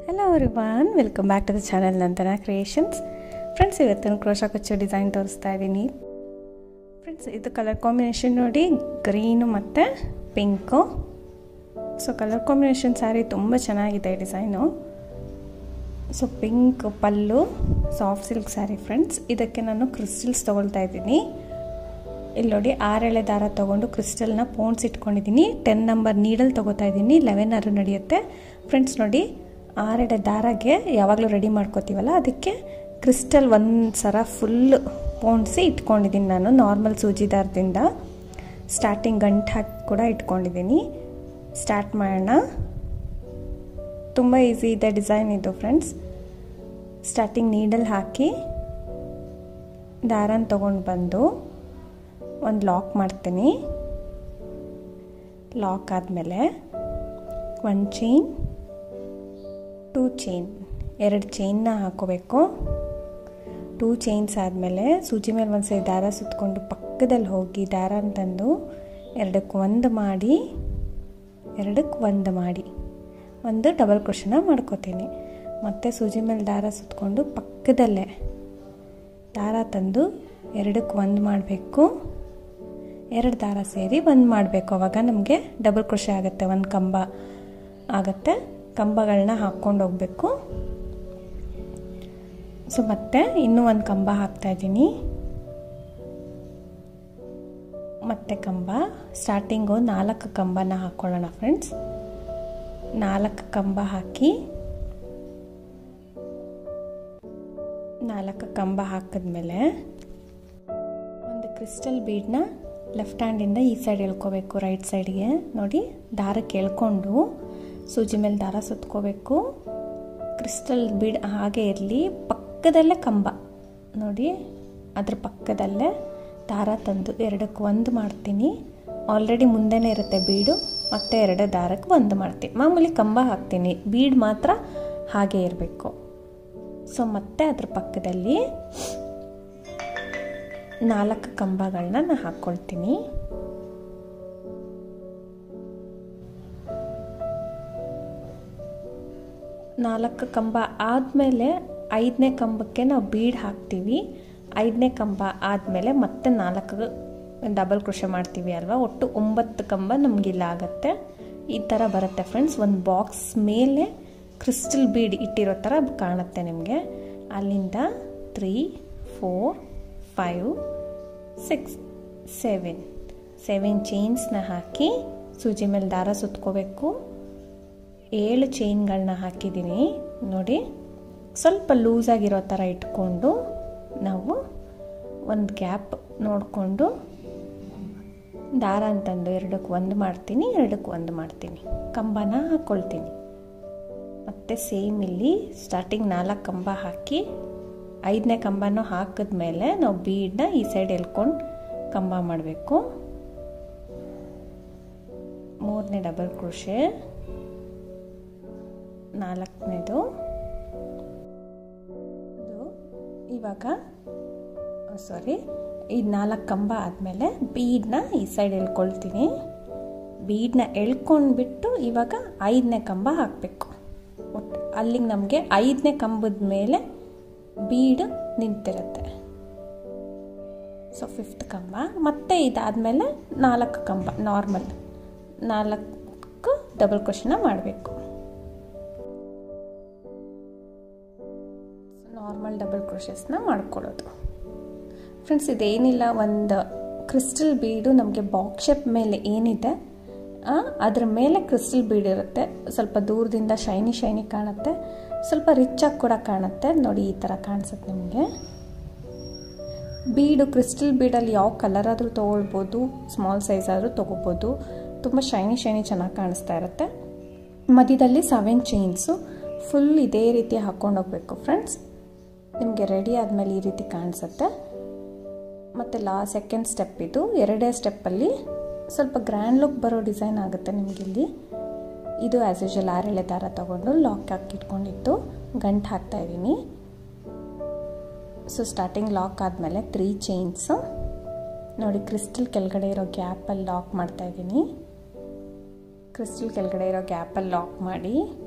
Hello everyone, welcome back to the channel Nandana Creations. Friends, ಇವತ್ತು crochet ಕುಚ್ಚು design ತೋರಿಸ್ತಾ ಇದ್ದೀನಿ. ಫ್ರೆಂಡ್ಸ್, ಇದು ಕಲರ್ ಕಾಂಬಿನೇಷನ್ ನೋಡಿ, ಗ್ರೀನ್ ಮತ್ತು pink. So colour combination sari ತುಂಬ ಚೆನ್ನಾಗಿದೆ design. So pink pallu, soft silk sari friends. ಇದಕ್ಕೆ ನಾನು ಕ್ರಿಸ್ಟಲ್ಸ್ ತೊಗೊಳ್ತಾ ಇದ್ದೀನಿ. ಇಲ್ಲಿ ನೋಡಿ 6 ಎಳೆ ದಾರ ತೊಗೊಂಡು ಕ್ರಿಸ್ಟಲ್ನ ಪೋಣ್ಸ್ ಇಟ್ಕೊಂಡಿದ್ದೀನಿ. 10 ನಂಬರ್ ನೀಡಲ್ ತೊಗೋತಾ ಇದ್ದೀನಿ. 11 ನಡೆಯುತ್ತೆ ಫ್ರೆಂಡ್ಸ್. ನೋಡಿ 6 ಎಳೆ ದಾರಾಗೆ ಯಾವಾಗಲೂ ರೆಡಿ ಮಾಡ್ಕೋತೀವಲ್ಲ, ಅದಕ್ಕೆ ಕ್ರಿಸ್ಟಲ್ ಒಂದು ಸರ ಫುಲ್ ಪೋಣಿಸಿ ಇಟ್ಕೊಂಡಿದ್ದೀನಿ ನಾನು. ನಾರ್ಮಲ್ ಸೂಜಿ ದಾರದಿಂದ ಸ್ಟಾರ್ಟಿಂಗ್ ಗಂಟು ಹಾಕಿ ಕೂಡ ಇಟ್ಕೊಂಡಿದ್ದೀನಿ. ಸ್ಟಾರ್ಟ್ ಮಾಡೋಣ. ತುಂಬ ಈಸಿ ಇದೆ ಡಿಸೈನ್ ಇದು ಫ್ರೆಂಡ್ಸ್. ಸ್ಟಾರ್ಟಿಂಗ್ ನೀಡಲ್ ಹಾಕಿ ದಾರನ ತೊಗೊಂಡು ಬಂದು ಒಂದು ಲಾಕ್ ಮಾಡ್ತೀನಿ. ಲಾಕ್ ಆದಮೇಲೆ 1 ಚೈನ್, 2 ಚೈನ್, 2 ಚೈನ್ನ ಹಾಕೋಬೇಕು. 2 ಚೈನ್ಸ್ ಆದಮೇಲೆ ಸೂಜಿ ಮೇಲೆ ಒಂದು ಸೈಡ್ ದಾರ ಸುತ್ತಕೊಂಡು ಪಕ್ಕದಲ್ಲಿ ಹೋಗಿ ದಾರ ಅಂತಂದು 2ಕ್ಕೆ 1 ಮಾಡಿ, 2ಕ್ಕೆ 1 ಮಾಡಿ ಒಂದು ಡಬಲ್ ಕ್ರೋಶನ ಮಾಡ್ಕೋತೀನಿ. ಮತ್ತು ಸೂಜಿ ಮೇಲೆ ದಾರ ಸುತ್ತಕೊಂಡು ಪಕ್ಕದಲ್ಲೇ ದಾರ ತಂದು 2ಕ್ಕೆ 1 ಮಾಡಬೇಕು. 2 ದಾರ ಸೇರಿ 1 ಮಾಡಬೇಕು. ಆವಾಗ ನಮಗೆ ಡಬಲ್ ಕ್ರೋಶೆ ಆಗುತ್ತೆ, 1 ಕಂಬ ಆಗುತ್ತೆ. ಕಂಬಗಳನ್ನ ಹಾಕ್ಕೊಂಡು ಹೋಗಬೇಕು. ಸೊ ಮತ್ತೆ ಇನ್ನೂ 1 ಕಂಬ ಹಾಕ್ತಾಯಿದ್ದೀನಿ. ಮತ್ತೆ ಕಂಬ ಸ್ಟಾರ್ಟಿಂಗು 4 ಕಂಬನ ಹಾಕ್ಕೊಳ್ಳೋಣ ಫ್ರೆಂಡ್ಸ್. 4 ಕಂಬ ಹಾಕಿ 4 ಕಂಬ ಹಾಕಿದ್ಮೇಲೆ ಒಂದು ಕ್ರಿಸ್ಟಲ್ ಬೀಡನ್ನ ಲೆಫ್ಟ್ ಹ್ಯಾಂಡಿಂದ ಈ ಸೈಡ್ ಎಳ್ಕೋಬೇಕು, ರೈಟ್ ಸೈಡ್ಗೆ ನೋಡಿ. ದಾರಕ್ಕೆ ಎಳ್ಕೊಂಡು ಸೂಜಿ ಮೇಲೆ ದಾರ ಸುತ್ಕೋಬೇಕು. ಕ್ರಿಸ್ಟಲ್ ಬೀಡ್ ಹಾಗೆ ಇರಲಿ, ಪಕ್ಕದಲ್ಲೇ ಕಂಬ ನೋಡಿ, ಅದ್ರ ಪಕ್ಕದಲ್ಲೇ ದಾರ ತಂದು 2ಕ್ಕೆ 1 ಮಾಡ್ತೀನಿ. ಆಲ್ರೆಡಿ ಮುಂದೆನೇ ಇರುತ್ತೆ ಬೀಡು. ಮತ್ತೆ 2 ದಾರಕ್ಕೆ 1 ಮಾಡ್ತೀನಿ. ಮಾಮೂಲಿ ಕಂಬ ಹಾಕ್ತೀನಿ, ಬೀಡ್ ಮಾತ್ರ ಹಾಗೆ ಇರಬೇಕು. ಸೊ ಮತ್ತೆ ಅದ್ರ ಪಕ್ಕದಲ್ಲಿ 4 ಕಂಬಗಳನ್ನ ನಾನು ಹಾಕ್ಕೊಳ್ತೀನಿ. ನಾಲ್ಕು ಕಂಬ ಆದಮೇಲೆ 5ನೇ ಕಂಬಕ್ಕೆ ನಾವು ಬೀಡ್ ಹಾಕ್ತೀವಿ. 5ನೇ ಕಂಬ ಆದಮೇಲೆ ಮತ್ತೆ 4 ಡಬಲ್ ಕ್ರೋಶೆ ಮಾಡ್ತೀವಿ ಅಲ್ವಾ. ಒಟ್ಟು 9 ಕಂಬ ನಮಗಿಲ್ಲ ಆಗುತ್ತೆ. ಈ ಥರ ಬರುತ್ತೆ ಫ್ರೆಂಡ್ಸ್. ಒಂದು ಬಾಕ್ಸ್ ಮೇಲೆ ಕ್ರಿಸ್ಟಲ್ ಬೀಡ್ ಇಟ್ಟಿರೋ ಥರ ಕಾಣುತ್ತೆ ನಿಮಗೆ. ಅಲ್ಲಿಂದ 3, 4, 5, 6, 7 ಚೈನ್ಸ್ನ ಹಾಕಿ ಸೂಜಿ ಮೇಲೆ ದಾರ ಸುತ್ಕೋಬೇಕು. 7 ಚೈನ್ಗಳನ್ನ ಹಾಕಿದ್ದೀನಿ ನೋಡಿ. ಸ್ವಲ್ಪ ಲೂಸಾಗಿರೋ ಥರ ಇಟ್ಕೊಂಡು ನಾವು ಒಂದು ಗ್ಯಾಪ್ ನೋಡಿಕೊಂಡು ದಾರ ಅಂತಂದು 2ಕ್ಕೆ 1 ಮಾಡ್ತೀನಿ, 2ಕ್ಕೆ 1 ಮಾಡ್ತೀನಿ, ಕಂಬನ ಹಾಕ್ಕೊಳ್ತೀನಿ. ಮತ್ತು ಸೇಮ್ ಇಲ್ಲಿ ಸ್ಟಾರ್ಟಿಂಗ್ 4 ಕಂಬ ಹಾಕಿ 5ನೇ ಕಂಬನೂ ಹಾಕಿದ್ಮೇಲೆ ನಾವು ಬೀಡನ್ನ ಈ ಸೈಡ್ ಎಳ್ಕೊಂಡು ಕಂಬ ಮಾಡಬೇಕು. 3ನೇ ಡಬಲ್ ಕ್ರೋಶೆ, 4ನೇದು. ಇವಾಗ ಈ 4 ಕಂಬ ಆದಮೇಲೆ ಬೀಡನ್ನ ಈ ಸೈಡ್ ಎಳ್ಕೊಳ್ತೀನಿ. ಬೀಡನ್ನ ಎಳ್ಕೊಂಡ್ಬಿಟ್ಟು ಇವಾಗ 5ನೇ ಕಂಬ ಹಾಕಬೇಕು. ಅಲ್ಲಿಗೆ ನಮಗೆ 5ನೇ ಕಂಬದ ಮೇಲೆ ಬೀಡ್ ನಿಂತಿರುತ್ತೆ. ಸೊ 5th ಕಂಬ. ಮತ್ತೆ ಇದಾದಮೇಲೆ 4 ಕಂಬ ನಾರ್ಮಲ್ 4 ಡಬಲ್ ಕ್ರೋಶನ ಮಾಡಬೇಕು. ನಾರ್ಮಲ್ ಡಬಲ್ ಕ್ರೋಶಸ್ನ ಮಾಡ್ಕೊಳ್ಳೋದು ಫ್ರೆಂಡ್ಸ್. ಇದೇನಿಲ್ಲ, ಒಂದು ಕ್ರಿಸ್ಟಲ್ ಬೀಡು ನಮಗೆ ಬಾಕ್ಸ್ ಶೇಪ್ ಮೇಲೆ ಏನಿದೆ ಅದ್ರ ಮೇಲೆ ಕ್ರಿಸ್ಟಲ್ ಬೀಡ್ ಇರುತ್ತೆ. ಸ್ವಲ್ಪ ದೂರದಿಂದ ಶೈನಿ ಕಾಣುತ್ತೆ, ಸ್ವಲ್ಪ ರಿಚಾಗಿ ಕೂಡ ಕಾಣುತ್ತೆ ನೋಡಿ. ಈ ಥರ ಕಾಣಿಸುತ್ತೆ ನಿಮಗೆ ಬೀಡು. ಕ್ರಿಸ್ಟಲ್ ಬೀಡಲ್ಲಿ ಯಾವ ಕಲರ್ ಆದರೂ ತೊಗೊಳ್ಬೋದು, ಸ್ಮಾಲ್ ಸೈಜ್ ಆದರೂ ತೊಗೋಬೋದು. ತುಂಬ ಶೈನಿ ಚೆನ್ನಾಗಿ ಕಾಣಿಸ್ತಾ ಇರುತ್ತೆ. ಮಧ್ಯದಲ್ಲಿ 7 ಚೈನ್ಸು ಫುಲ್ ಇದೇ ರೀತಿ ಹಾಕ್ಕೊಂಡು ಹೋಗ್ಬೇಕು ಫ್ರೆಂಡ್ಸ್. ನಿಮಗೆ ರೆಡಿ ಆದಮೇಲೆ ಈ ರೀತಿ ಕಾಣಿಸುತ್ತೆ. ಮತ್ತು ಸೆಕೆಂಡ್ ಸ್ಟೆಪ್ ಇದು. 2ನೇ ಸ್ಟೆಪ್ಪಲ್ಲಿ ಸ್ವಲ್ಪ ಗ್ರ್ಯಾಂಡ್ ಲುಕ್ ಬರೋ ಡಿಸೈನ್ ಆಗುತ್ತೆ ನಿಮಗಿಲ್ಲಿ. ಇದು ಆ್ಯಸ್ ಯೂಶುವಲ್ 6 ಎಳೆ ದಾರ ತೊಗೊಂಡು ಲಾಕ್ ಹಾಕಿಟ್ಕೊಂಡಿದ್ದು ಗಂಟು ಹಾಕ್ತಾಯಿದ್ದೀನಿ. ಸೊ ಸ್ಟಾರ್ಟಿಂಗ್ ಲಾಕ್ ಆದಮೇಲೆ 3 ಚೈನ್ಸು ನೋಡಿ. ಕ್ರಿಸ್ಟಲ್ ಕೆಳಗಡೆ ಇರೋ ಗ್ಯಾಪಲ್ಲಿ ಲಾಕ್ ಮಾಡ್ತಾಯಿದ್ದೀನಿ. ಕ್ರಿಸ್ಟಲ್ ಕೆಳಗಡೆ ಇರೋ ಗ್ಯಾಪಲ್ಲಿ ಲಾಕ್ ಮಾಡಿ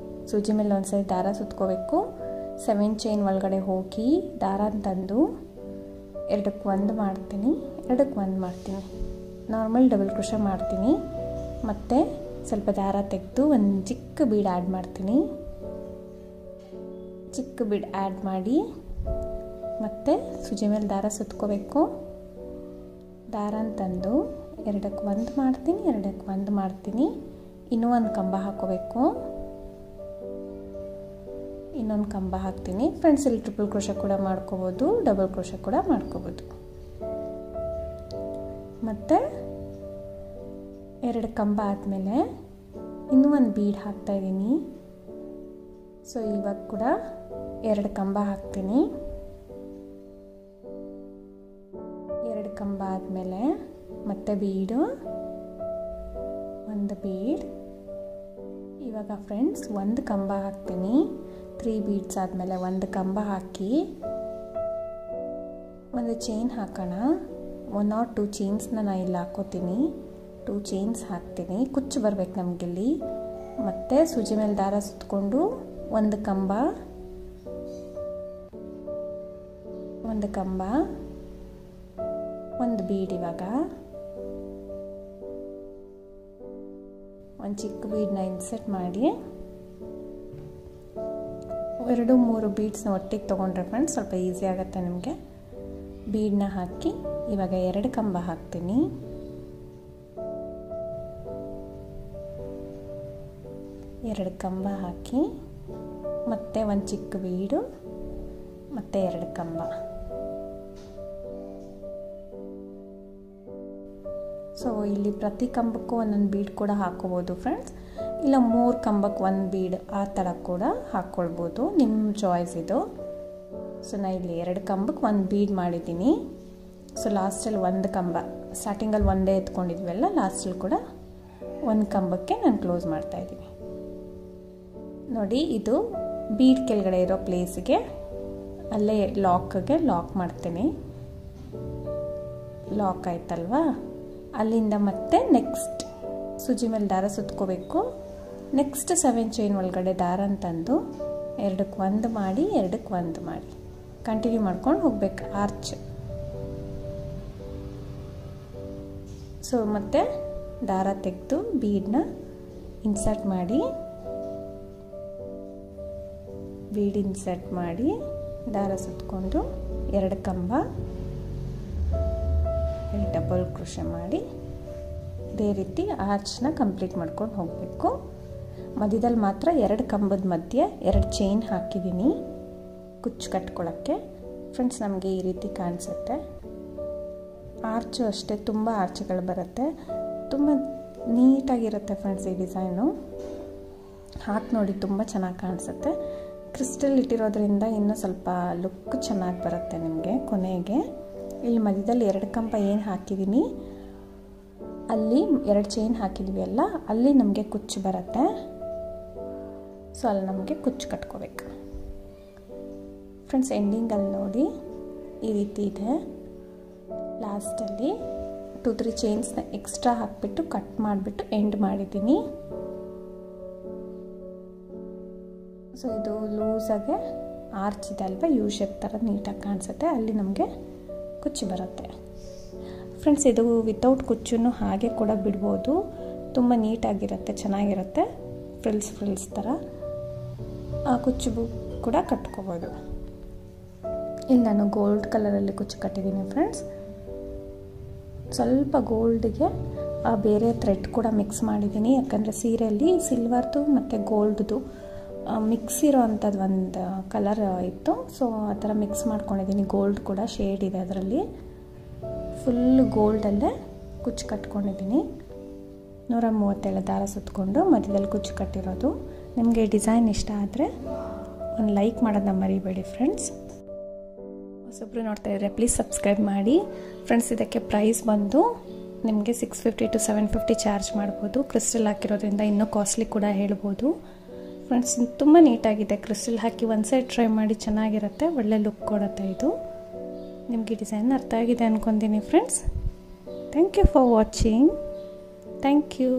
ಸೂಜಿ ಮೇಲೆ ಒಂದ್ಸರಿ ದಾರ ಸುತ್ಕೋಬೇಕು. 7 ಚೈನ್ ಒಳಗಡೆ ಹೋಗಿ ದಾರ ತಂದು 2ಕ್ಕೆ 1 ಮಾಡ್ತೀನಿ, 2ಕ್ಕೆ 1 ಮಾಡ್ತೀನಿ. ನಾರ್ಮಲ್ ಡಬಲ್ ಕ್ರೋಶೆ ಮಾಡ್ತೀನಿ. ಮತ್ತು ಸ್ವಲ್ಪ ದಾರ ತೆಗೆದು ಒಂದು ಚಿಕ್ಕ ಬೀಡ್ ಆ್ಯಡ್ ಮಾಡ್ತೀನಿ. ಚಿಕ್ಕ ಬೀಡ್ ಆ್ಯಡ್ ಮಾಡಿ ಮತ್ತು ಸೂಜಿ ಮೇಲೆ ದಾರ ಸುತ್ಕೋಬೇಕು. ದಾರ ತಂದು 2ಕ್ಕೆ 1 ಮಾಡ್ತೀನಿ, 2ಕ್ಕೆ 1 ಮಾಡ್ತೀನಿ. ಇನ್ನೂ ಒಂದು ಕಂಬ ಹಾಕೋಬೇಕು. ಇನ್ನೊಂದು ಕಂಬ ಹಾಕ್ತೀನಿ. ಫ್ರೆಂಡ್ಸ್, ಇಲ್ಲಿ ಟ್ರಿಪಲ್ ಕ್ರೋಶೆ ಕೂಡ ಮಾಡ್ಕೋಬೋದು, ಡಬಲ್ ಕ್ರೋಶೆ ಕೂಡ ಮಾಡ್ಕೋಬೋದು. ಮತ್ತು 2 ಕಂಬ ಆದಮೇಲೆ ಇನ್ನೂ ಒಂದು ಬೀಡ್ ಹಾಕ್ತಾಯಿದ್ದೀನಿ. ಸೊ ಇವಾಗ ಕೂಡ 2 ಕಂಬ ಹಾಕ್ತೀನಿ. 2 ಕಂಬ ಆದಮೇಲೆ ಮತ್ತೆ ಬೀಡು, ಒಂದು ಬೀಡ್. ಇವಾಗ ಫ್ರೆಂಡ್ಸ್ 1 ಕಂಬ ಹಾಕ್ತೀನಿ. 3 ಬೀಡ್ಸ್ ಆದಮೇಲೆ 1 ಕಂಬ ಹಾಕಿ ಒಂದು ಚೈನ್ ಹಾಕೋಣ. 1 or 2 ಚೈನ್ಸ್ನ ನಾನು ಇಲ್ಲಿ ಹಾಕೋತೀನಿ. 2 ಚೈನ್ಸ್ ಹಾಕ್ತೀನಿ. ಕುಚ್ಚು ಬರಬೇಕು ನಮಗಿಲ್ಲಿ. ಮತ್ತು ಸೂಜಿ ಮೇಲೆ ದಾರ ಸುತ್ತಕೊಂಡು 1 ಕಂಬ, 1 ಕಂಬ, 1 ಬೀಡ್. ಇವಾಗ ಒಂದು ಚಿಕ್ಕ ಬೀಡನ್ನ ಇನ್ಸರ್ಟ್ ಮಾಡಿ 2-3 ಬೀಡ್ಸ್ನ ಒಟ್ಟಿಗೆ ತೊಗೊಂಡ್ರೆ ಫ್ರೆಂಡ್ಸ್ ಸ್ವಲ್ಪ ಈಸಿ ಆಗುತ್ತೆ ನಿಮಗೆ. ಬೀಡನ್ನ ಹಾಕಿ ಇವಾಗ 2 ಕಂಬ ಹಾಕ್ತೀನಿ. 2 ಕಂಬ ಹಾಕಿ ಮತ್ತೆ ಒಂದು ಚಿಕ್ಕ ಬೀಡು, ಮತ್ತೆ 2 ಕಂಬ. ಸೊ ಇಲ್ಲಿ ಪ್ರತಿ ಕಂಬಕ್ಕೂ ಒಂದೊಂದು ಬೀಡ್ ಕೂಡ ಹಾಕೋಬೋದು ಫ್ರೆಂಡ್ಸ್. ಇಲ್ಲ 3 ಕಂಬಕ್ಕೆ 1 ಬೀಡ್ ಆ ಥರ ಕೂಡ ಹಾಕ್ಕೊಳ್ಬೋದು, ನಿಮ್ಮ ಚಾಯ್ಸ್ ಇದು. ಸೊ ನಾನು ಇಲ್ಲಿ 2 ಕಂಬಕ್ಕೆ 1 ಬೀಡ್ ಮಾಡಿದ್ದೀನಿ. ಸೊ ಲಾಸ್ಟಲ್ಲಿ 1 ಕಂಬ, ಸ್ಟಾರ್ಟಿಂಗಲ್ಲಿ ಒಂದೇ ಎತ್ಕೊಂಡಿದ್ವಲ್ಲ, ಲಾಸ್ಟಲ್ಲಿ ಕೂಡ 1 ಕಂಬಕ್ಕೆ ನಾನು ಕ್ಲೋಸ್ ಮಾಡ್ತಾಯಿದ್ದೀನಿ. ನೋಡಿ, ಇದು ಬೀಡ್ ಕೆಳಗಡೆ ಇರೋ ಪ್ಲೇಸಿಗೆ ಅಲ್ಲೇ ಲಾಕ್ಗೆ ಲಾಕ್ ಮಾಡ್ತೀನಿ. ಲಾಕ್ ಆಯ್ತಲ್ವಾ, ಅಲ್ಲಿಂದ ಮತ್ತೆ ನೆಕ್ಸ್ಟ್ ಸೂಜಿ ಮೇಲೆ ದಾರ ಸುತ್ಕೋಬೇಕು. ನೆಕ್ಸ್ಟ್ 7 ಚೈನ್ ಒಳಗಡೆ ದಾರ ತಂದು 2ಕ್ಕೆ 1 ಮಾಡಿ, 2ಕ್ಕೆ 1 ಮಾಡಿ ಕಂಟಿನ್ಯೂ ಮಾಡ್ಕೊಂಡು ಹೋಗ್ಬೇಕು ಆರ್ಚ್. ಸೊ ಮತ್ತೆ ದಾರ ತೆಗೆದು ಬೀಡನ್ನ ಇನ್ಸರ್ಟ್ ಮಾಡಿ, ಬೀಡ್ ಇನ್ಸರ್ಟ್ ಮಾಡಿ ದಾರ ಸುತ್ಕೊಂಡು 2 ಕಂಬ, ಡಬಲ್ ಕ್ರೋಶೆ ಮಾಡಿ ಇದೇ ರೀತಿ ಆರ್ಚ್ನ ಕಂಪ್ಲೀಟ್ ಮಾಡ್ಕೊಂಡು ಹೋಗಬೇಕು. ಮಧ್ಯದಲ್ಲಿ ಮಾತ್ರ 2 ಕಂಬದ ಮಧ್ಯೆ 2 ಚೈನ್ ಹಾಕಿದ್ದೀನಿ ಕುಚ್ಚು ಕಟ್ಕೊಳ್ಳೋಕ್ಕೆ. ಫ್ರೆಂಡ್ಸ್, ನಮಗೆ ಈ ರೀತಿ ಕಾಣಿಸುತ್ತೆ. ಆರ್ಚು ಅಷ್ಟೇ, ತುಂಬ ಆರ್ಚ್ಗಳು ಬರುತ್ತೆ, ತುಂಬ ನೀಟಾಗಿರುತ್ತೆ ಫ್ರೆಂಡ್ಸ್. ಈ ಡಿಸೈನು ಹಾಕಿ ನೋಡಿ, ತುಂಬ ಚೆನ್ನಾಗಿ ಕಾಣಿಸುತ್ತೆ. ಕ್ರಿಸ್ಟಲ್ ಇಟ್ಟಿರೋದ್ರಿಂದ ಇನ್ನೂ ಸ್ವಲ್ಪ ಲುಕ್ ಚೆನ್ನಾಗಿ ಬರುತ್ತೆ ನಿಮಗೆ ಕೊನೆಗೆ. ಇಲ್ಲಿ ಮಧ್ಯದಲ್ಲಿ 2 ಕಂಬ ಏನು ಹಾಕಿದ್ದೀನಿ, ಅಲ್ಲಿ 2 ಚೈನ್ ಹಾಕಿದ್ವಿ ಅಲ್ಲ, ಅಲ್ಲಿ ನಮಗೆ ಕುಚ್ಚು ಬರುತ್ತೆ. ಸೊ ಅಲ್ಲಿ ನಮಗೆ ಕುಚ್ಚು ಕಟ್ಕೋಬೇಕು ಫ್ರೆಂಡ್ಸ್. ಎಂಡಿಂಗಲ್ಲಿ ನೋಡಿ ಈ ರೀತಿ ಇದೆ. ಲಾಸ್ಟಲ್ಲಿ 2-3 ಚೈನ್ಸ್ನ ಎಕ್ಸ್ಟ್ರಾ ಹಾಕಿಬಿಟ್ಟು ಕಟ್ ಮಾಡಿಬಿಟ್ಟು ಎಂಡ್ ಮಾಡಿದ್ದೀನಿ. ಸೊ ಇದು ಲೂಸಾಗೆ ಆರ್ಚ್ ಇದೆ ಅಲ್ವಾ, ಯು ಶೇಪ್ ಥರ ನೀಟಾಗಿ ಕಾಣಿಸುತ್ತೆ. ಅಲ್ಲಿ ನಮಗೆ ಕುಚ್ಚು ಬರುತ್ತೆ ಫ್ರೆಂಡ್ಸ್. ಇದು ವಿತೌಟ್ ಕುಚ್ಚನ್ನು ಹಾಗೆ ಕೂಡ ಬಿಡ್ಬೋದು, ತುಂಬ ನೀಟಾಗಿರುತ್ತೆ, ಚೆನ್ನಾಗಿರುತ್ತೆ. ಫ್ರಿಲ್ಸ್ ಥರ ಆ ಕುಚ್ಚು ಕೂಡ ಕಟ್ಕೋಬೋದು. ಇಲ್ಲಿ ನಾನು ಗೋಲ್ಡ್ ಕಲರಲ್ಲಿ ಕುಚ್ಚು ಕಟ್ಟಿದ್ದೀನಿ ಫ್ರೆಂಡ್ಸ್. ಸ್ವಲ್ಪ ಗೋಲ್ಡ್ಗೆ ಬೇರೆ ಥ್ರೆಡ್ ಕೂಡ ಮಿಕ್ಸ್ ಮಾಡಿದ್ದೀನಿ, ಯಾಕಂದರೆ ಸೀರೆಯಲ್ಲಿ ಸಿಲ್ವರ್ದು ಮತ್ತು ಗೋಲ್ಡ್ದು ಮಿಕ್ಸ್ ಇರೋ ಅಂಥದ್ದು ಒಂದು ಕಲರ್ ಇತ್ತು. ಸೊ ಆ ಥರ ಮಿಕ್ಸ್ ಮಾಡ್ಕೊಂಡಿದ್ದೀನಿ. ಗೋಲ್ಡ್ ಕೂಡ ಶೇಡ್ ಇದೆ ಅದರಲ್ಲಿ. ಫುಲ್ ಗೋಲ್ಡಲ್ಲೇ ಕುಚ್ಚು ಕಟ್ಕೊಂಡಿದ್ದೀನಿ. 137 ದಾರ ಸುತ್ತಕೊಂಡು ಮಧ್ಯದಲ್ಲಿ ಕುಚ್ಚು ಕಟ್ಟಿರೋದು. ನಿಮಗೆ ಡಿಸೈನ್ ಇಷ್ಟ ಆದರೆ ಒಂದು ಲೈಕ್ ಮಾಡೋದನ್ನ ಮರಿಬೇಡಿ ಫ್ರೆಂಡ್ಸ್. ಹೊಸೊಬ್ಬರು ನೋಡ್ತಾ ಇದ್ದರೆ ಪ್ಲೀಸ್ ಸಬ್ಸ್ಕ್ರೈಬ್ ಮಾಡಿ ಫ್ರೆಂಡ್ಸ್. ಇದಕ್ಕೆ ಪ್ರೈಸ್ ಬಂದು ನಿಮಗೆ 650 to 750 ಚಾರ್ಜ್ ಮಾಡ್ಬೋದು. ಕ್ರಿಸ್ಟಲ್ ಹಾಕಿರೋದ್ರಿಂದ ಇನ್ನೂ ಕಾಸ್ಟ್ಲಿ ಕೂಡ ಹೇಳ್ಬೋದು ಫ್ರೆಂಡ್ಸ್. ತುಂಬ ನೀಟಾಗಿದೆ. ಕ್ರಿಸ್ಟಲ್ ಹಾಕಿ ಒಂದು ಸೈಡ್ ಟ್ರೈ ಮಾಡಿ, ಚೆನ್ನಾಗಿರುತ್ತೆ, ಒಳ್ಳೆ ಲುಕ್ ಕೊಡುತ್ತೆ ಇದು. ನಿಮಗೆ ಡಿಸೈನ್ ಅರ್ಥ ಆಗಿದೆ ಅಂದ್ಕೊತೀನಿ friends. Thank you for watching. Thank you.